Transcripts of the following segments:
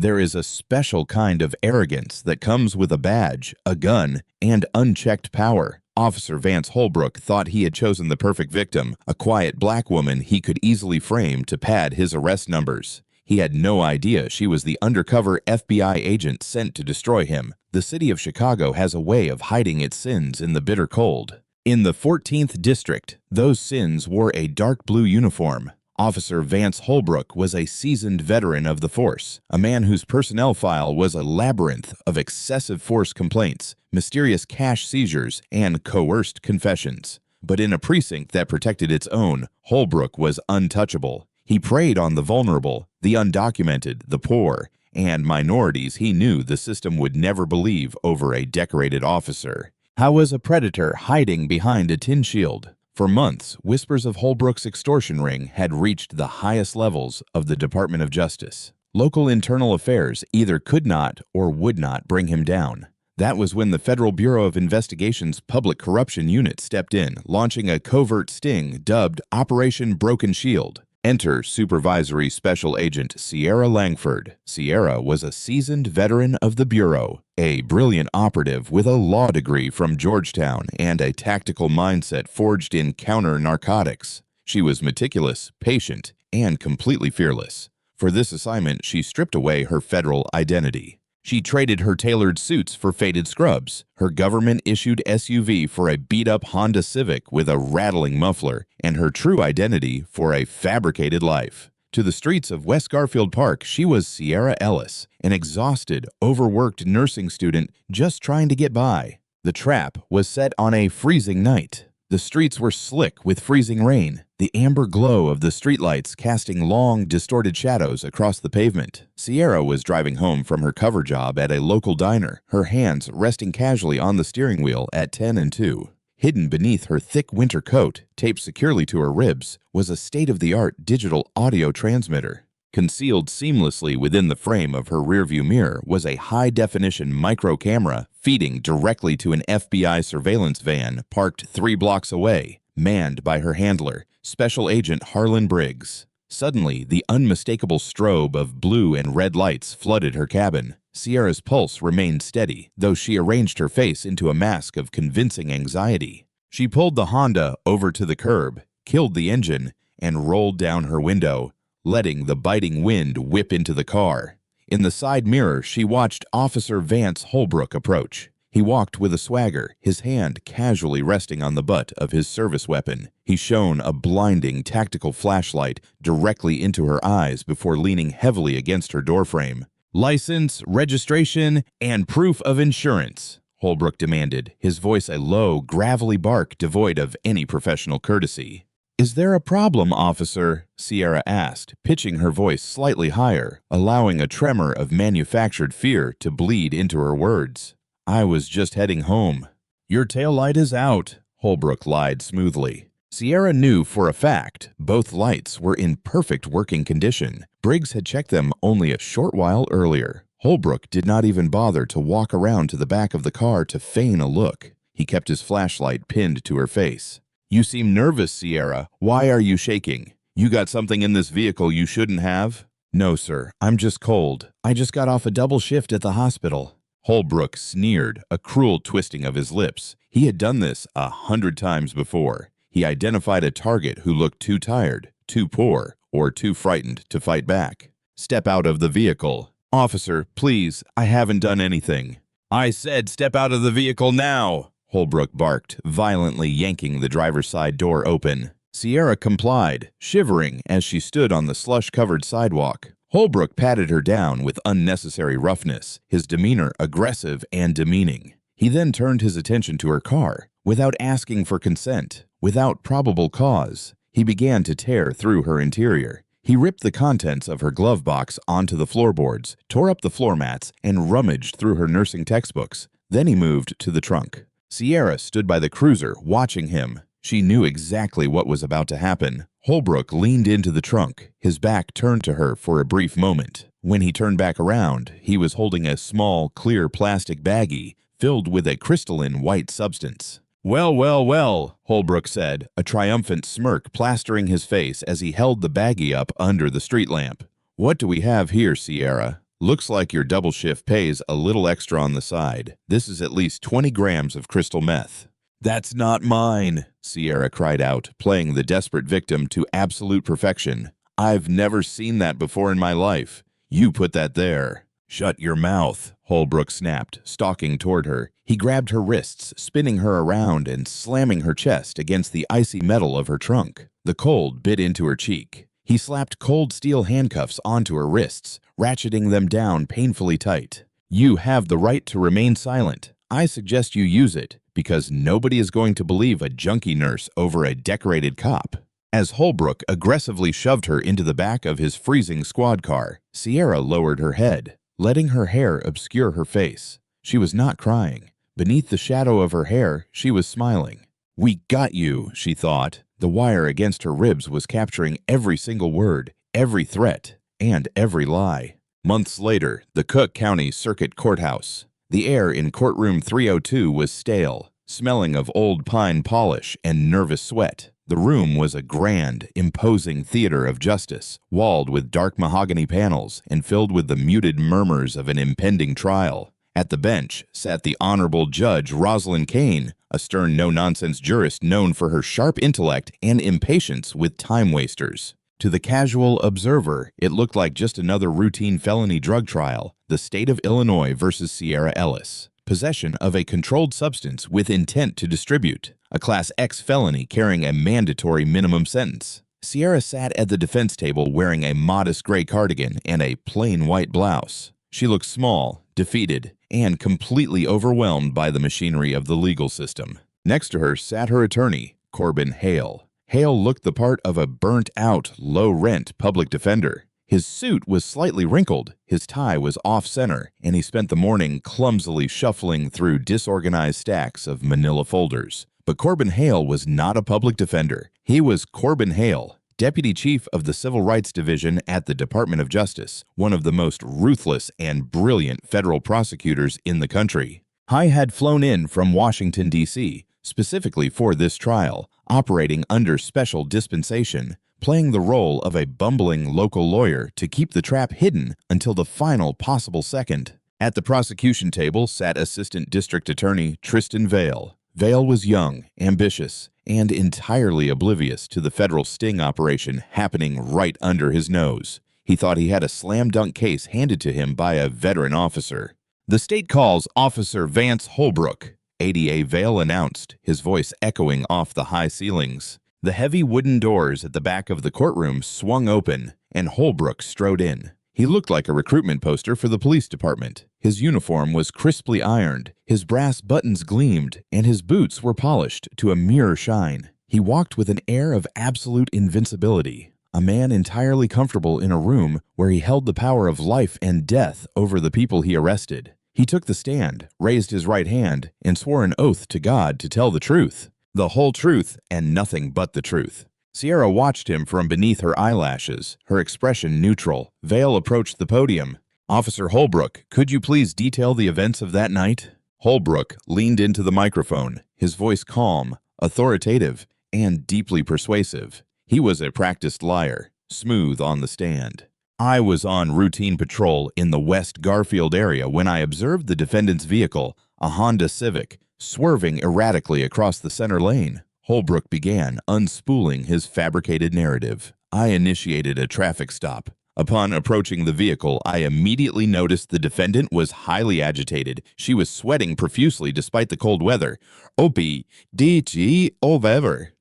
There is a special kind of arrogance that comes with a badge, a gun, and unchecked power. Officer Vance Holbrook thought he had chosen the perfect victim, a quiet black woman he could easily frame to pad his arrest numbers. He had no idea she was the undercover FBI agent sent to destroy him. The city of Chicago has a way of hiding its sins in the bitter cold. In the 14th District, those sins wore a dark blue uniform. Officer Vance Holbrook was a seasoned veteran of the force, a man whose personnel file was a labyrinth of excessive force complaints, mysterious cash seizures, and coerced confessions. But in a precinct that protected its own, Holbrook was untouchable. He preyed on the vulnerable, the undocumented, the poor, and minorities he knew the system would never believe over a decorated officer. How was a predator hiding behind a tin shield? For months, whispers of Holbrook's extortion ring had reached the highest levels of the Department of Justice. Local internal affairs either could not or would not bring him down. That was when the Federal Bureau of Investigation's Public Corruption Unit stepped in, launching a covert sting dubbed Operation Broken Shield. Enter Supervisory Special Agent Sierra Langford. Sierra was a seasoned veteran of the Bureau, a brilliant operative with a law degree from Georgetown and a tactical mindset forged in counter-narcotics. She was meticulous, patient, and completely fearless. For this assignment, she stripped away her federal identity. She traded her tailored suits for faded scrubs, her government-issued SUV for a beat-up Honda Civic with a rattling muffler, and her true identity for a fabricated life. To the streets of West Garfield Park, she was Sierra Ellis, an exhausted, overworked nursing student just trying to get by. The trap was set on a freezing night. The streets were slick with freezing rain, the amber glow of the streetlights casting long, distorted shadows across the pavement. Sierra was driving home from her cover job at a local diner, her hands resting casually on the steering wheel at 10 and 2. Hidden beneath her thick winter coat, taped securely to her ribs, was a state-of-the-art digital audio transmitter. Concealed seamlessly within the frame of her rearview mirror was a high-definition micro camera feeding directly to an FBI surveillance van parked 3 blocks away, manned by her handler, Special Agent Harlan Briggs. Suddenly, the unmistakable strobe of blue and red lights flooded her cabin. Sierra's pulse remained steady, though she arranged her face into a mask of convincing anxiety. She pulled the Honda over to the curb, killed the engine, and rolled down her window, letting the biting wind whip into the car. In the side mirror, she watched Officer Vance Holbrook approach. He walked with a swagger, his hand casually resting on the butt of his service weapon. He shone a blinding tactical flashlight directly into her eyes before leaning heavily against her doorframe. "License, registration, and proof of insurance," Holbrook demanded, his voice a low, gravelly bark devoid of any professional courtesy. "Is there a problem, officer?" Sierra asked, pitching her voice slightly higher, allowing a tremor of manufactured fear to bleed into her words. "I was just heading home." "Your taillight is out," Holbrook lied smoothly. Sierra knew for a fact both lights were in perfect working condition. Briggs had checked them only a short while earlier. Holbrook did not even bother to walk around to the back of the car to feign a look. He kept his flashlight pinned to her face. "You seem nervous, Sierra. Why are you shaking? You got something in this vehicle you shouldn't have?" "No, sir. I'm just cold. I just got off a double shift at the hospital." Holbrook sneered, a cruel twisting of his lips. He had done this 100 times before. He identified a target who looked too tired, too poor, or too frightened to fight back. "Step out of the vehicle." "Officer, please, I haven't done anything." "I said step out of the vehicle now," Holbrook barked, violently yanking the driver's side door open. Sierra complied, shivering as she stood on the slush-covered sidewalk. Holbrook patted her down with unnecessary roughness, his demeanor aggressive and demeaning. He then turned his attention to her car. Without asking for consent, without probable cause, he began to tear through her interior. He ripped the contents of her glove box onto the floorboards, tore up the floor mats, and rummaged through her nursing textbooks. Then he moved to the trunk. Sierra stood by the cruiser, watching him. She knew exactly what was about to happen. Holbrook leaned into the trunk, his back turned to her for a brief moment. When he turned back around, he was holding a small, clear plastic baggie filled with a crystalline white substance. "Well, well, well," Holbrook said, a triumphant smirk plastering his face as he held the baggie up under the street lamp. "What do we have here, Sierra? Looks like your double shift pays a little extra on the side. This is at least 20 grams of crystal meth." "That's not mine," Sierra cried out, playing the desperate victim to absolute perfection. "I've never seen that before in my life. You put that there." "Shut your mouth," Holbrook snapped, stalking toward her. He grabbed her wrists, spinning her around and slamming her chest against the icy metal of her trunk. The cold bit into her cheek. He slapped cold steel handcuffs onto her wrists, ratcheting them down painfully tight. "You have the right to remain silent. I suggest you use it, because nobody is going to believe a junkie nurse over a decorated cop." As Holbrook aggressively shoved her into the back of his freezing squad car, Sierra lowered her head, letting her hair obscure her face. She was not crying. Beneath the shadow of her hair, she was smiling. "We got you," she thought. The wire against her ribs was capturing every single word, every threat, and every lie. Months later, the Cook County Circuit Courthouse. The air in courtroom 302 was stale, smelling of old pine polish and nervous sweat. The room was a grand, imposing theater of justice, walled with dark mahogany panels and filled with the muted murmurs of an impending trial. At the bench sat the Honorable Judge Rosalind Kane, a stern no-nonsense jurist known for her sharp intellect and impatience with time-wasters. To the casual observer, it looked like just another routine felony drug trial, the state of Illinois versus Sierra Ellis. Possession of a controlled substance with intent to distribute, a Class X felony carrying a mandatory minimum sentence. Sierra sat at the defense table wearing a modest gray cardigan and a plain white blouse. She looked small, defeated, and completely overwhelmed by the machinery of the legal system. Next to her sat her attorney, Corbin Hale. Hale looked the part of a burnt-out, low-rent public defender. His suit was slightly wrinkled, his tie was off-center, and he spent the morning clumsily shuffling through disorganized stacks of manila folders. But Corbin Hale was not a public defender. He was Corbin Hale, Deputy Chief of the Civil Rights Division at the Department of Justice, one of the most ruthless and brilliant federal prosecutors in the country. He had flown in from Washington, D.C., specifically for this trial, operating under special dispensation, playing the role of a bumbling local lawyer to keep the trap hidden until the final possible second. At the prosecution table sat Assistant District Attorney Tristan Vale. Vale was young, ambitious, and entirely oblivious to the federal sting operation happening right under his nose. He thought he had a slam-dunk case handed to him by a veteran officer. "The state calls Officer Vance Holbrook," ADA Vale announced, his voice echoing off the high ceilings. The heavy wooden doors at the back of the courtroom swung open, and Holbrook strode in. He looked like a recruitment poster for the police department. His uniform was crisply ironed, his brass buttons gleamed, and his boots were polished to a mirror shine. He walked with an air of absolute invincibility, a man entirely comfortable in a room where he held the power of life and death over the people he arrested. He took the stand, raised his right hand, and swore an oath to God to tell the truth. The whole truth and nothing but the truth. Sierra watched him from beneath her eyelashes, her expression neutral. Vale approached the podium. "Officer Holbrook, could you please detail the events of that night?" Holbrook leaned into the microphone, his voice calm, authoritative, and deeply persuasive. He was a practiced liar, smooth on the stand. "I was on routine patrol in the West Garfield area when I observed the defendant's vehicle, a Honda Civic, swerving erratically across the center lane." Holbrook began, unspooling his fabricated narrative. "I initiated a traffic stop. Upon approaching the vehicle, I immediately noticed the defendant was highly agitated. She was sweating profusely despite the cold weather. OPDG.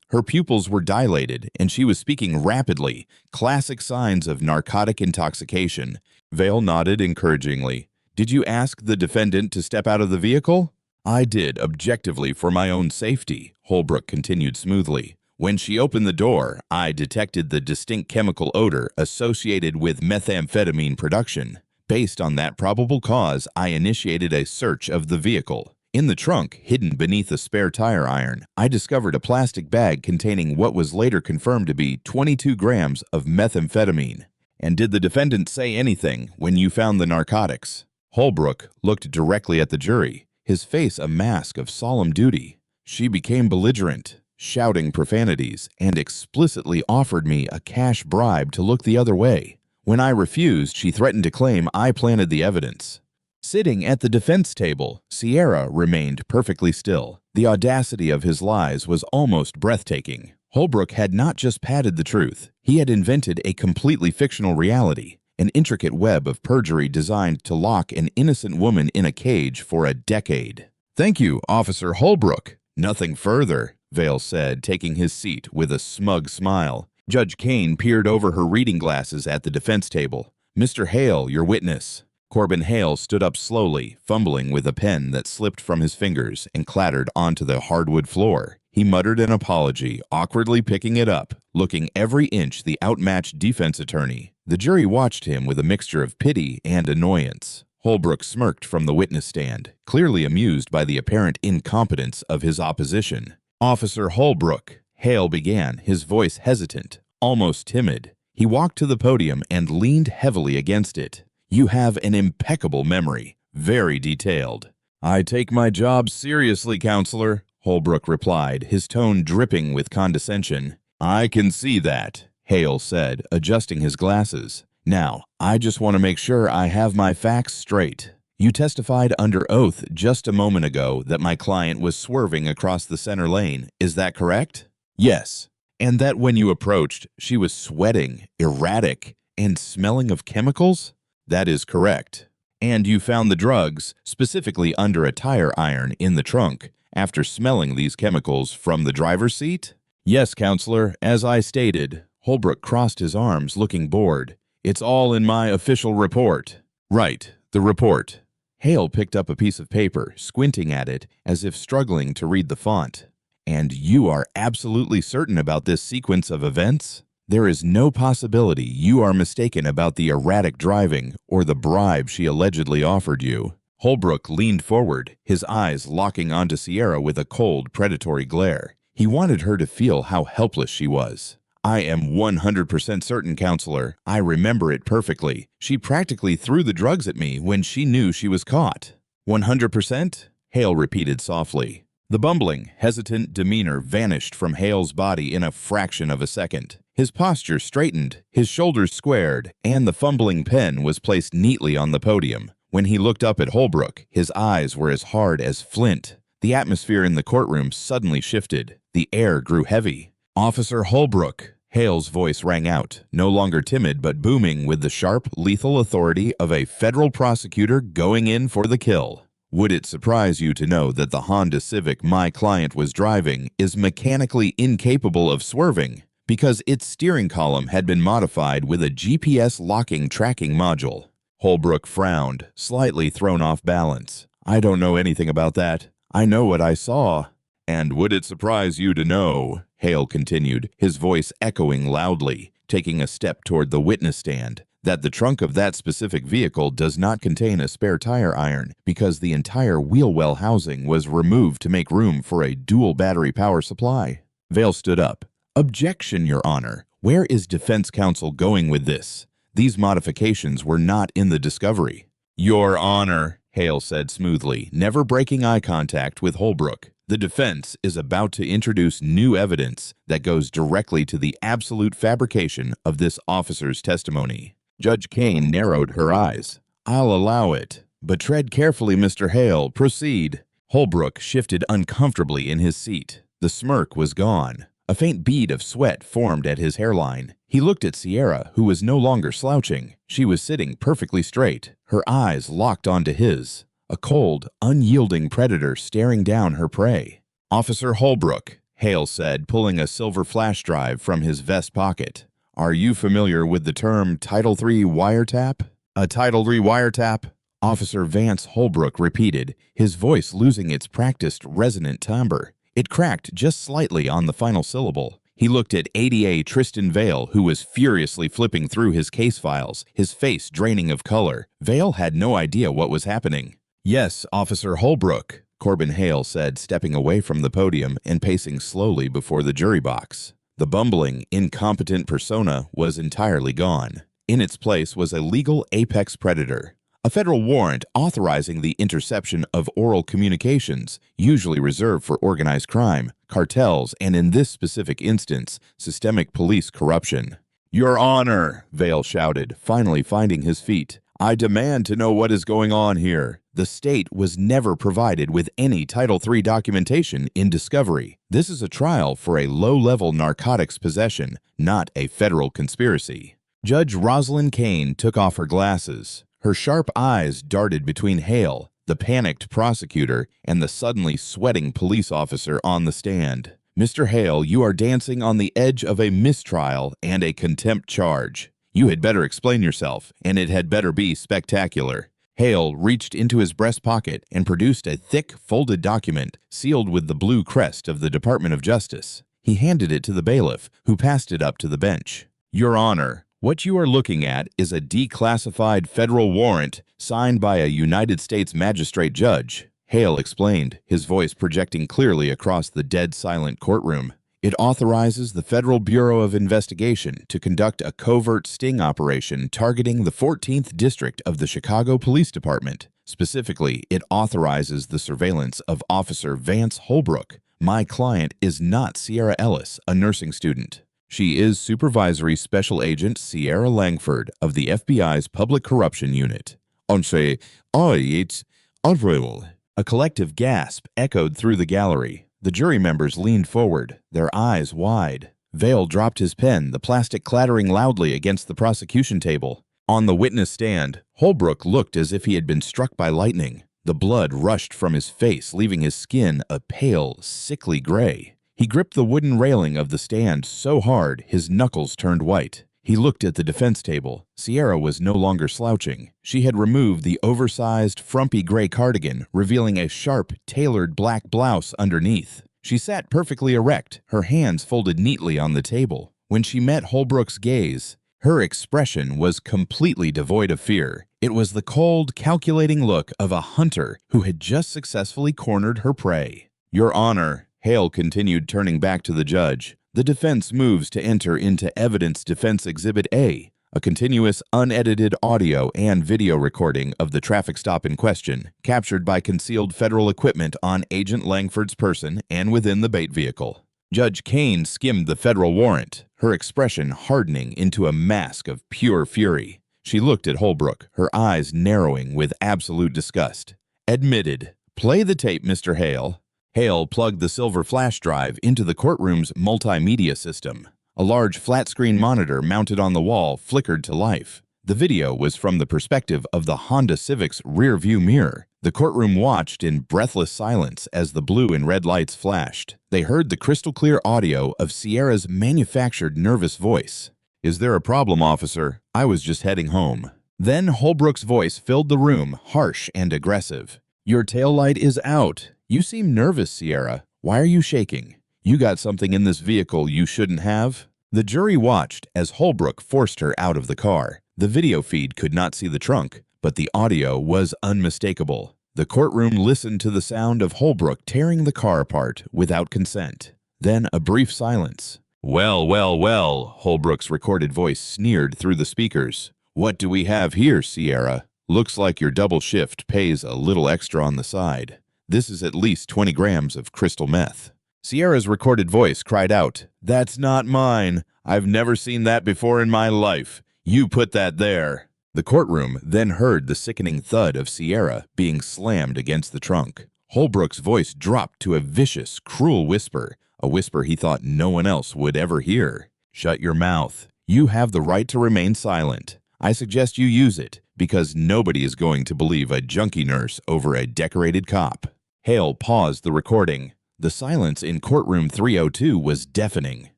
Her pupils were dilated, and she was speaking rapidly, classic signs of narcotic intoxication." Vale nodded encouragingly. "Did you ask the defendant to step out of the vehicle?" "I did, objectively, for my own safety," Holbrook continued smoothly. "When she opened the door, I detected the distinct chemical odor associated with methamphetamine production. Based on that probable cause, I initiated a search of the vehicle. In the trunk, hidden beneath a spare tire iron, I discovered a plastic bag containing what was later confirmed to be 22 grams of methamphetamine." "And did the defendant say anything when you found the narcotics?" Holbrook looked directly at the jury, his face a mask of solemn duty. "She became belligerent, shouting profanities, and explicitly offered me a cash bribe to look the other way. When I refused, she threatened to claim I planted the evidence. Sitting at the defense table, Sierra remained perfectly still. The audacity of his lies was almost breathtaking. Holbrook had not just padded the truth. He had invented a completely fictional reality, an intricate web of perjury designed to lock an innocent woman in a cage for a decade. "Thank you, Officer Holbrook. Nothing further," Vale said, taking his seat with a smug smile. Judge Kane peered over her reading glasses at the defense table. "Mr. Hale, your witness." Corbin Hale stood up slowly, fumbling with a pen that slipped from his fingers and clattered onto the hardwood floor. He muttered an apology, awkwardly picking it up, looking every inch the outmatched defense attorney. The jury watched him with a mixture of pity and annoyance. Holbrook smirked from the witness stand, clearly amused by the apparent incompetence of his opposition. "Officer Holbrook," Hale began, his voice hesitant, almost timid. He walked to the podium and leaned heavily against it. "You have an impeccable memory, very detailed." "I take my job seriously, Counselor," Holbrook replied, his tone dripping with condescension. "I can see that," Hale said, adjusting his glasses. "Now, I just want to make sure I have my facts straight. You testified under oath just a moment ago that my client was swerving across the center lane. Is that correct?" "Yes." "And that when you approached, she was sweating, erratic, and smelling of chemicals?" "That is correct." "And you found the drugs, specifically under a tire iron, in the trunk, after smelling these chemicals from the driver's seat?" "Yes, Counselor, as I stated." Holbrook crossed his arms, looking bored. "It's all in my official report." "Right, the report." Hale picked up a piece of paper, squinting at it as if struggling to read the font. "And you are absolutely certain about this sequence of events? There is no possibility you are mistaken about the erratic driving or the bribe she allegedly offered you." Holbrook leaned forward, his eyes locking onto Sierra with a cold, predatory glare. He wanted her to feel how helpless she was. "I am 100% certain, Counselor. I remember it perfectly. She practically threw the drugs at me when she knew she was caught." 100%? Hale repeated softly. The bumbling, hesitant demeanor vanished from Hale's body in a fraction of a second. His posture straightened, his shoulders squared, and the fumbling pen was placed neatly on the podium. When he looked up at Holbrook, his eyes were as hard as flint. The atmosphere in the courtroom suddenly shifted. The air grew heavy. "Officer Holbrook," Hale's voice rang out, no longer timid but booming with the sharp, lethal authority of a federal prosecutor going in for the kill. "Would it surprise you to know that the Honda Civic my client was driving is mechanically incapable of swerving because its steering column had been modified with a GPS locking tracking module?" Holbrook frowned, slightly thrown off balance. "I don't know anything about that. I know what I saw." "And would it surprise you to know," Hale continued, his voice echoing loudly, taking a step toward the witness stand, "that the trunk of that specific vehicle does not contain a spare tire iron because the entire wheel well housing was removed to make room for a dual battery power supply?" Vale stood up. "Objection, Your Honor. Where is defense counsel going with this? These modifications were not in the discovery." "Your Honor," Hale said smoothly, never breaking eye contact with Holbrook, "the defense is about to introduce new evidence that goes directly to the absolute fabrication of this officer's testimony." Judge Kane narrowed her eyes. "I'll allow it. But tread carefully, Mr. Hale. Proceed." Holbrook shifted uncomfortably in his seat. The smirk was gone. A faint bead of sweat formed at his hairline. He looked at Sierra, who was no longer slouching. She was sitting perfectly straight, her eyes locked onto his. A cold, unyielding predator staring down her prey. "Officer Holbrook," Hale said, pulling a silver flash drive from his vest pocket. "Are you familiar with the term Title III wiretap?" "A Title III wiretap?" Officer Vance Holbrook repeated, his voice losing its practiced, resonant timbre. It cracked just slightly on the final syllable. He looked at ADA Tristan Vale, who was furiously flipping through his case files, his face draining of color. Vale had no idea what was happening. "Yes, Officer Holbrook," Corbin Hale said, stepping away from the podium and pacing slowly before the jury box. The bumbling, incompetent persona was entirely gone. In its place was a legal apex predator. A federal warrant authorizing the interception of oral communications, usually reserved for organized crime, cartels, and in this specific instance, systemic police corruption. "Your Honor," Vale shouted, finally finding his feet. "I demand to know what is going on here." The state was never provided with any Title III documentation in discovery. This is a trial for a low-level narcotics possession, not a federal conspiracy. Judge Rosalind Kane took off her glasses. Her sharp eyes darted between Hale, the panicked prosecutor, and the suddenly sweating police officer on the stand. "Mr. Hale, you are dancing on the edge of a mistrial and a contempt charge. You had better explain yourself, and it had better be spectacular." Hale reached into his breast pocket and produced a thick, folded document sealed with the blue crest of the Department of Justice. He handed it to the bailiff, who passed it up to the bench. "Your Honor, what you are looking at is a declassified federal warrant signed by a United States magistrate judge," Hale explained, his voice projecting clearly across the dead-silent courtroom. "It authorizes the Federal Bureau of Investigation to conduct a covert sting operation targeting the 14th District of the Chicago Police Department. Specifically, it authorizes the surveillance of Officer Vance Holbrook. My client is not Sierra Ellis, a nursing student. She is Supervisory Special Agent Sierra Langford of the FBI's Public Corruption Unit." It's unreal. A collective gasp echoed through the gallery. The jury members leaned forward, their eyes wide. Vale dropped his pen, the plastic clattering loudly against the prosecution table. On the witness stand, Holbrook looked as if he had been struck by lightning. The blood rushed from his face, leaving his skin a pale, sickly gray. He gripped the wooden railing of the stand so hard his knuckles turned white. He looked at the defense table. Sierra was no longer slouching. She had removed the oversized, frumpy gray cardigan, revealing a sharp, tailored black blouse underneath. She sat perfectly erect, her hands folded neatly on the table. When she met Holbrook's gaze, her expression was completely devoid of fear. It was the cold, calculating look of a hunter who had just successfully cornered her prey. "Your Honor," Hale continued, turning back to the judge, "the defense moves to enter into Evidence Defense Exhibit A, a continuous, unedited audio and video recording of the traffic stop in question, captured by concealed federal equipment on Agent Langford's person and within the bait vehicle." Judge Kane skimmed the federal warrant, her expression hardening into a mask of pure fury. She looked at Holbrook, her eyes narrowing with absolute disgust. "Admitted. Play the tape, Mr. Hale." Hale plugged the silver flash drive into the courtroom's multimedia system. A large flat-screen monitor mounted on the wall flickered to life. The video was from the perspective of the Honda Civic's rear-view mirror. The courtroom watched in breathless silence as the blue and red lights flashed. They heard the crystal-clear audio of Sierra's manufactured nervous voice. "Is there a problem, officer? I was just heading home." Then Holbrook's voice filled the room, harsh and aggressive. "Your taillight is out. You seem nervous, Sierra. Why are you shaking? You got something in this vehicle you shouldn't have?" The jury watched as Holbrook forced her out of the car. The video feed could not see the trunk, but the audio was unmistakable. The courtroom listened to the sound of Holbrook tearing the car apart without consent. Then a brief silence. "Well, well, well," Holbrook's recorded voice sneered through the speakers. "What do we have here, Sierra? Looks like your double shift pays a little extra on the side. This is at least 20 grams of crystal meth." Sierra's recorded voice cried out, "That's not mine. I've never seen that before in my life. You put that there." The courtroom then heard the sickening thud of Sierra being slammed against the trunk. Holbrook's voice dropped to a vicious, cruel whisper, a whisper he thought no one else would ever hear. "Shut your mouth. You have the right to remain silent. I suggest you use it, because nobody is going to believe a junkie nurse over a decorated cop." Hale paused the recording. The silence in courtroom 302 was deafening.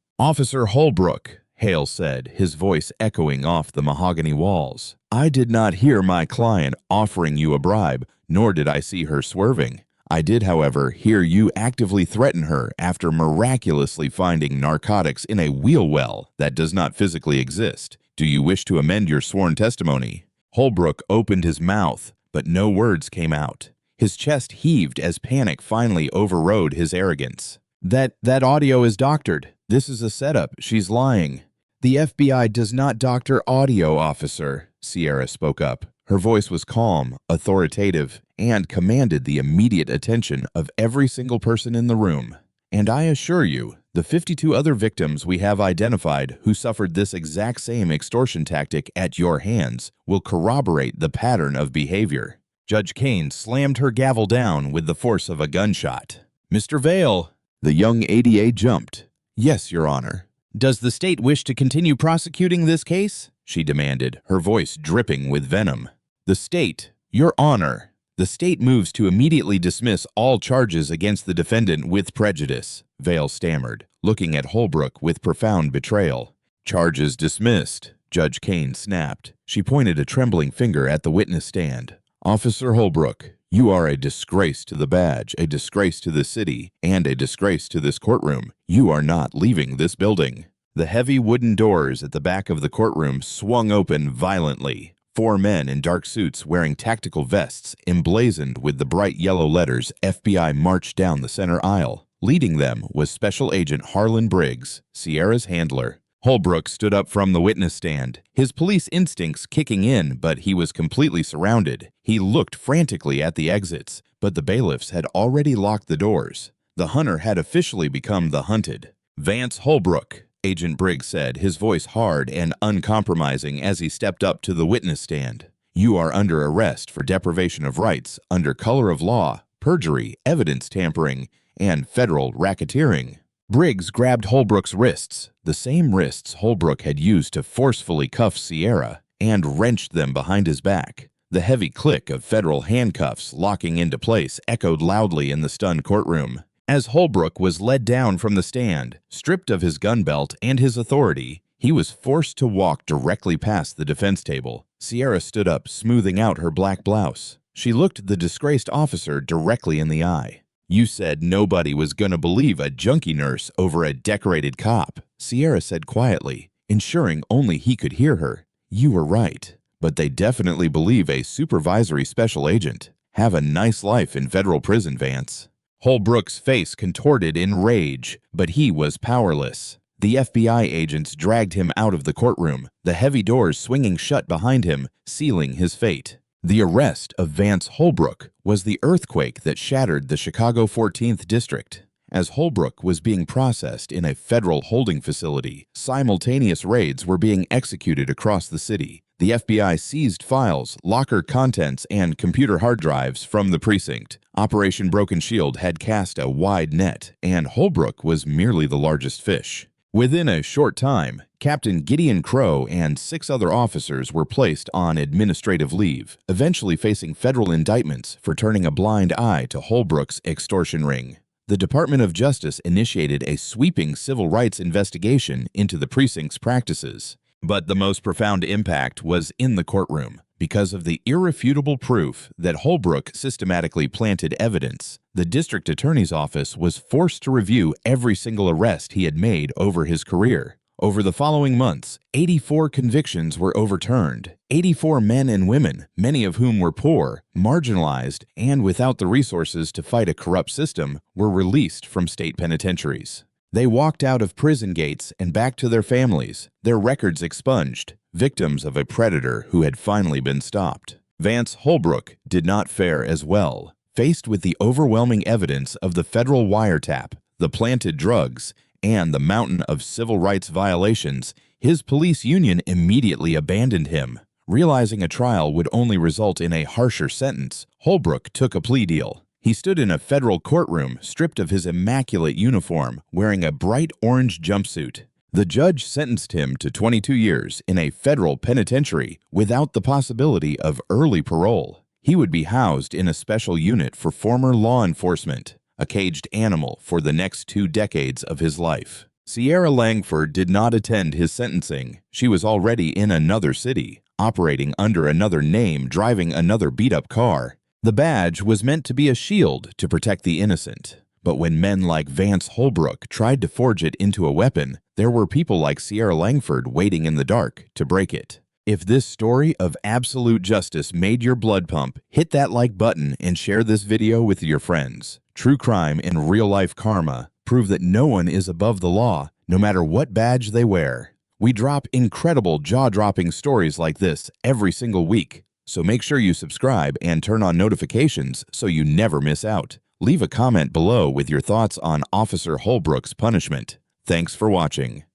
"Officer Holbrook," Hale said, his voice echoing off the mahogany walls, "I did not hear my client offering you a bribe, nor did I see her swerving. I did, however, hear you actively threaten her after miraculously finding narcotics in a wheel well that does not physically exist. Do you wish to amend your sworn testimony?" Holbrook opened his mouth, but no words came out. His chest heaved as panic finally overrode his arrogance. That audio is doctored. This is a setup. She's lying." "The FBI does not doctor audio, officer," Sierra spoke up. Her voice was calm, authoritative, and commanded the immediate attention of every single person in the room. "And I assure you, The 52 other victims we have identified who suffered this exact same extortion tactic at your hands will corroborate the pattern of behavior." Judge Kane slammed her gavel down with the force of a gunshot. "Mr. Vale." The young ADA jumped. "Yes, Your Honor." "Does the state wish to continue prosecuting this case?" she demanded, her voice dripping with venom. "The state, Your Honor." "The state moves to immediately dismiss all charges against the defendant with prejudice," Vale stammered, looking at Holbrook with profound betrayal. "Charges dismissed," Judge Kane snapped. She pointed a trembling finger at the witness stand. "Officer Holbrook, you are a disgrace to the badge, a disgrace to the city, and a disgrace to this courtroom. You are not leaving this building." The heavy wooden doors at the back of the courtroom swung open violently. 4 men in dark suits wearing tactical vests emblazoned with the bright yellow letters FBI marched down the center aisle. Leading them was Special Agent Harlan Briggs, Sierra's handler. Holbrook stood up from the witness stand, his police instincts kicking in, but he was completely surrounded. He looked frantically at the exits, but the bailiffs had already locked the doors. The hunter had officially become the hunted. "Vance Holbrook," Agent Briggs said, his voice hard and uncompromising as he stepped up to the witness stand. "You are under arrest for deprivation of rights under color of law, perjury, evidence tampering, and federal racketeering." Briggs grabbed Holbrook's wrists, the same wrists Holbrook had used to forcefully cuff Sierra, and wrenched them behind his back. The heavy click of federal handcuffs locking into place echoed loudly in the stunned courtroom. As Holbrook was led down from the stand, stripped of his gun belt and his authority, he was forced to walk directly past the defense table. Sierra stood up, smoothing out her black blouse. She looked the disgraced officer directly in the eye. "You said nobody was gonna believe a junkie nurse over a decorated cop," Sierra said quietly, ensuring only he could hear her. "You were right, but they definitely believe a supervisory special agent. Have a nice life in federal prison, Vance." Holbrook's face contorted in rage, but he was powerless. The FBI agents dragged him out of the courtroom, the heavy doors swinging shut behind him, sealing his fate. The arrest of Vance Holbrook was the earthquake that shattered the Chicago 14th District. As Holbrook was being processed in a federal holding facility, simultaneous raids were being executed across the city. The FBI seized files, locker contents, and computer hard drives from the precinct. Operation Broken Shield had cast a wide net, and Holbrook was merely the largest fish. Within a short time, Captain Gideon Crow and 6 other officers were placed on administrative leave, eventually facing federal indictments for turning a blind eye to Holbrook's extortion ring. The Department of Justice initiated a sweeping civil rights investigation into the precinct's practices. But the most profound impact was in the courtroom. Because of the irrefutable proof that Holbrook systematically planted evidence, the district attorney's office was forced to review every single arrest he had made over his career. Over the following months, 84 convictions were overturned. 84 men and women, many of whom were poor, marginalized, and without the resources to fight a corrupt system, were released from state penitentiaries. They walked out of prison gates and back to their families, their records expunged, victims of a predator who had finally been stopped. Vance Holbrook did not fare as well. Faced with the overwhelming evidence of the federal wiretap, the planted drugs, and the mountain of civil rights violations, his police union immediately abandoned him. Realizing a trial would only result in a harsher sentence, Holbrook took a plea deal. He stood in a federal courtroom, stripped of his immaculate uniform, wearing a bright orange jumpsuit. The judge sentenced him to 22 years in a federal penitentiary without the possibility of early parole. He would be housed in a special unit for former law enforcement, a caged animal for the next 2 decades of his life. Sierra Langford did not attend his sentencing. She was already in another city, operating under another name, driving another beat-up car. The badge was meant to be a shield to protect the innocent. But when men like Vance Holbrook tried to forge it into a weapon, there were people like Sierra Langford waiting in the dark to break it. If this story of absolute justice made your blood pump, hit that like button and share this video with your friends. True crime and real-life karma prove that no one is above the law, no matter what badge they wear. We drop incredible, jaw-dropping stories like this every single week. So make sure you subscribe and turn on notifications so you never miss out. Leave a comment below with your thoughts on Officer Holbrook's punishment. Thanks for watching.